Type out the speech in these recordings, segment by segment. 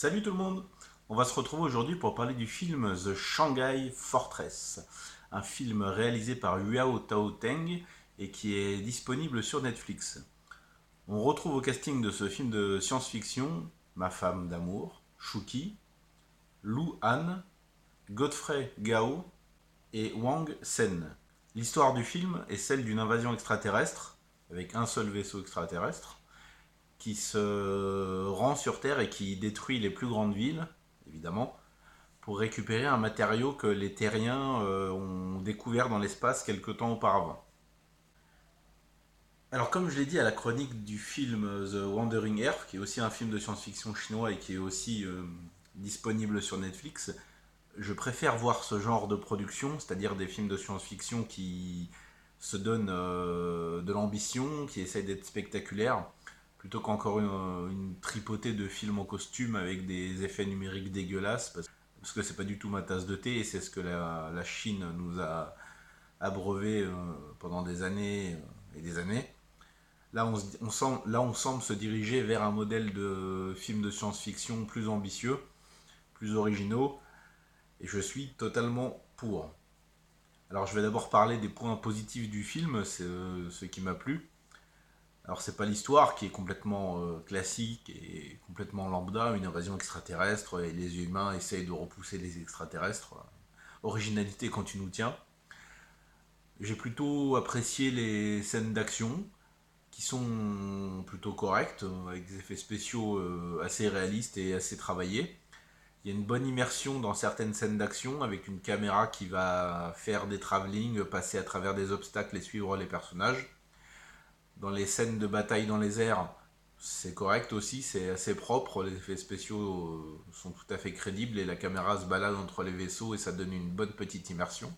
Salut tout le monde. On va se retrouver aujourd'hui pour parler du film The Shanghai Fortress, un film réalisé par Yao Tao Teng et qui est disponible sur Netflix. On retrouve au casting de ce film de science-fiction ma femme d'amour, Shuki, Lu Han, Godfrey Gao et Wang Sen. L'histoire du film est celle d'une invasion extraterrestre, avec un seul vaisseau extraterrestre, qui se rend sur Terre et qui détruit les plus grandes villes, évidemment, pour récupérer un matériau que les terriens ont découvert dans l'espace quelque temps auparavant. Alors comme je l'ai dit à la chronique du film The Wandering Earth, qui est aussi un film de science-fiction chinois et qui est aussi disponible sur Netflix, je préfère voir ce genre de production, c'est-à-dire des films de science-fiction qui se donnent de l'ambition, qui essayent d'être spectaculaires, plutôt qu'encore une tripotée de films en costume avec des effets numériques dégueulasses, parce que c'est pas du tout ma tasse de thé, et c'est ce que la Chine nous a abreuvé pendant des années et des années. Là on semble se diriger vers un modèle de film de science-fiction plus ambitieux, plus originaux, et je suis totalement pour. Alors je vais d'abord parler des points positifs du film, c'est ce qui m'a plu. Alors c'est pas l'histoire qui est complètement classique et complètement lambda, une invasion extraterrestre et les humains essayent de repousser les extraterrestres. Originalité quand tu nous tiens. J'ai plutôt apprécié les scènes d'action qui sont plutôt correctes, avec des effets spéciaux assez réalistes et assez travaillés. Il y a une bonne immersion dans certaines scènes d'action avec une caméra qui va faire des travelling, passer à travers des obstacles et suivre les personnages. Dans les scènes de bataille dans les airs, c'est correct aussi, c'est assez propre, les effets spéciaux sont tout à fait crédibles et la caméra se balade entre les vaisseaux et ça donne une bonne petite immersion.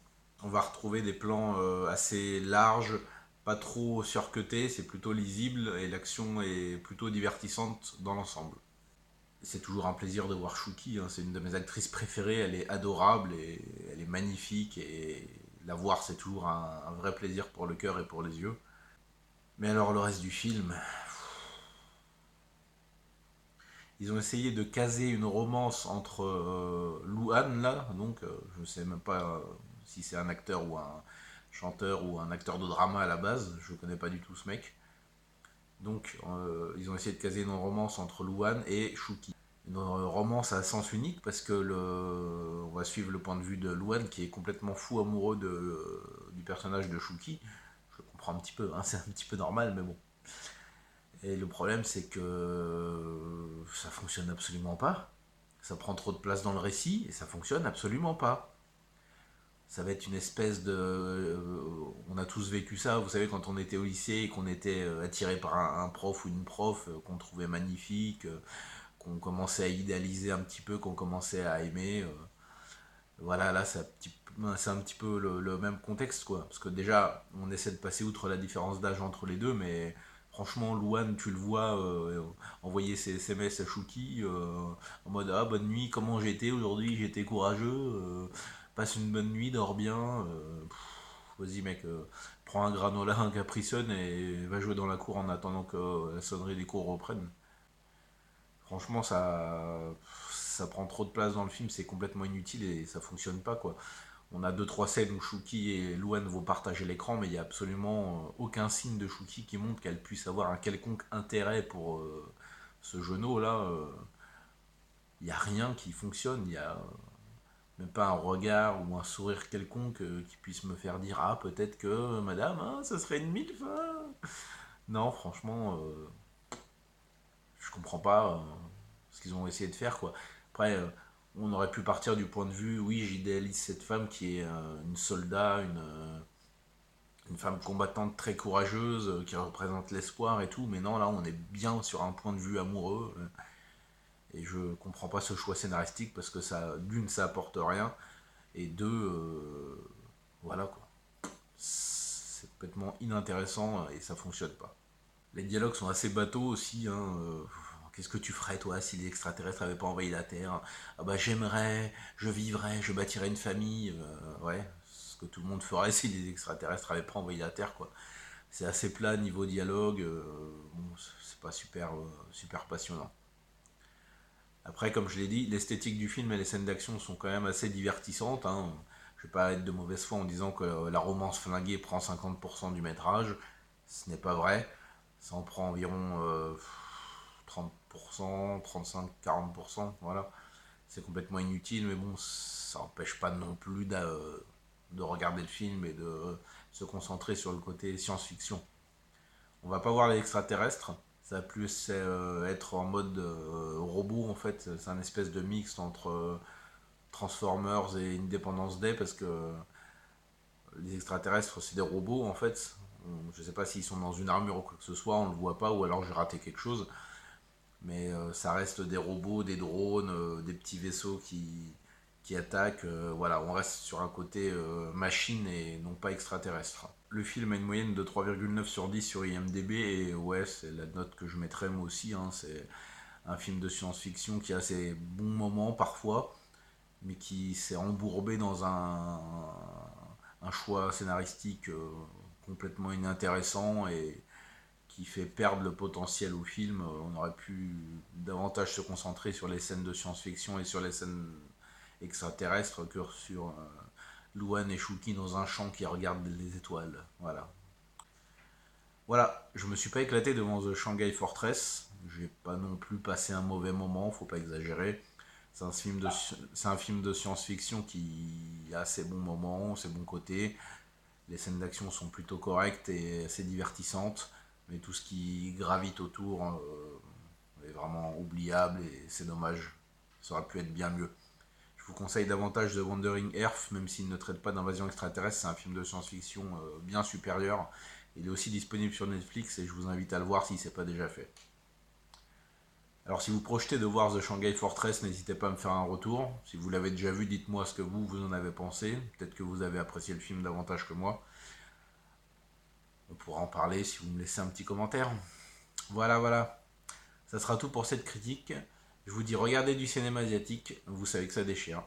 On va retrouver des plans assez larges, pas trop surcutés, c'est plutôt lisible et l'action est plutôt divertissante dans l'ensemble. C'est toujours un plaisir de voir Shuki, hein, c'est une de mes actrices préférées, elle est adorable et elle est magnifique et la voir c'est toujours un vrai plaisir pour le cœur et pour les yeux. Mais alors le reste du film, ils ont essayé de caser une romance entre Luan là, donc je sais même pas si c'est un acteur ou un chanteur ou un acteur de drama à la base, je connais pas du tout ce mec. Donc ils ont essayé de caser une romance entre Luan et Shuki. Une romance à sens unique parce que on va suivre le point de vue de Luan qui est complètement fou amoureux du personnage de Shuki. Je comprends un petit peu, hein, c'est un petit peu normal, mais bon. Et le problème, c'est que ça fonctionne absolument pas. Ça prend trop de place dans le récit et ça fonctionne absolument pas. Ça va être une espèce de. On a tous vécu ça, vous savez, quand on était au lycée et qu'on était attiré par un prof ou une prof qu'on trouvait magnifique, qu'on commençait à idéaliser un petit peu, qu'on commençait à aimer. Voilà, là, c'est un petit peu le même contexte, quoi. Parce que déjà, on essaie de passer outre la différence d'âge entre les deux, mais franchement, Louane, tu le vois envoyer ses SMS à Chouki en mode ah, bonne nuit, comment j'étais aujourd'hui, j'étais courageux, passe une bonne nuit, dors bien. Vas-y, mec, prends un granola, un Capri Sun et va jouer dans la cour en attendant que la sonnerie des cours reprenne. Franchement, ça prend trop de place dans le film, c'est complètement inutile et ça fonctionne pas, quoi. On a deux trois scènes où Shuki et Luan vont partager l'écran, mais il n'y a absolument aucun signe de Shuki qui montre qu'elle puisse avoir un quelconque intérêt pour ce genou là. Il n'y a rien qui fonctionne, il n'y a même pas un regard ou un sourire quelconque qui puisse me faire dire ah peut-être que madame, hein, ça serait une milf. Hein. Non, franchement, je comprends pas ce qu'ils ont essayé de faire, quoi. Après, on aurait pu partir du point de vue, oui, j'idéalise cette femme qui est une soldat, une femme combattante très courageuse, qui représente l'espoir et tout, mais non, là, on est bien sur un point de vue amoureux, et je comprends pas ce choix scénaristique parce que ça, d'une, ça apporte rien, et deux, voilà quoi. C'est complètement inintéressant et ça fonctionne pas. Les dialogues sont assez bateaux aussi. Hein, qu'est-ce que tu ferais toi si les extraterrestres n'avaient pas envahi la Terre? Ah bah j'aimerais, je vivrais, je bâtirais une famille. Ouais, ce que tout le monde ferait si les extraterrestres n'avaient pas envahi la Terre, quoi. C'est assez plat niveau dialogue. Bon, c'est pas super, super passionnant. Après, comme je l'ai dit, l'esthétique du film et les scènes d'action sont quand même assez divertissantes, hein. Je vais pas être de mauvaise foi en disant que la romance flinguée prend 50% du métrage. Ce n'est pas vrai. Ça en prend environ 30%, 35-40%. Voilà. C'est complètement inutile, mais bon, ça n'empêche pas non plus de regarder le film et de se concentrer sur le côté science-fiction. On va pas voir les extraterrestres. Ça va plus être en mode robot en fait. C'est un espèce de mix entre Transformers et Independence Day parce que les extraterrestres c'est des robots en fait. Je sais pas s'ils sont dans une armure ou quoi que ce soit, on le voit pas ou alors j'ai raté quelque chose. Mais ça reste des robots, des drones, des petits vaisseaux qui attaquent. Voilà, on reste sur un côté machine et non pas extraterrestre. Le film a une moyenne de 3,9 sur 10 sur IMDb et ouais, c'est la note que je mettrais moi aussi, hein. C'est un film de science-fiction qui a ses bons moments parfois, mais qui s'est embourbé dans un choix scénaristique complètement inintéressant et qui fait perdre le potentiel au film. On aurait pu davantage se concentrer sur les scènes de science-fiction et sur les scènes extraterrestres que sur Luan et Shuki dans un champ qui regarde les étoiles. Voilà. Voilà, je me suis pas éclaté devant The Shanghai Fortress. J'ai pas non plus passé un mauvais moment, faut pas exagérer. C'est un film de science-fiction qui a ses bons moments, ses bons côtés. Les scènes d'action sont plutôt correctes et assez divertissantes, mais tout ce qui gravite autour est vraiment oubliable et c'est dommage. Ça aurait pu être bien mieux. Je vous conseille davantage The Wandering Earth, même s'il ne traite pas d'invasion extraterrestre, c'est un film de science-fiction bien supérieur. Il est aussi disponible sur Netflix et je vous invite à le voir si ce n'est pas déjà fait. Alors si vous projetez de voir The Shanghai Fortress, n'hésitez pas à me faire un retour. Si vous l'avez déjà vu, dites-moi ce que vous en avez pensé. Peut-être que vous avez apprécié le film davantage que moi. On pourra en parler si vous me laissez un petit commentaire. Voilà, voilà. Ça sera tout pour cette critique. Je vous dis regardez du cinéma asiatique, vous savez que ça déchire.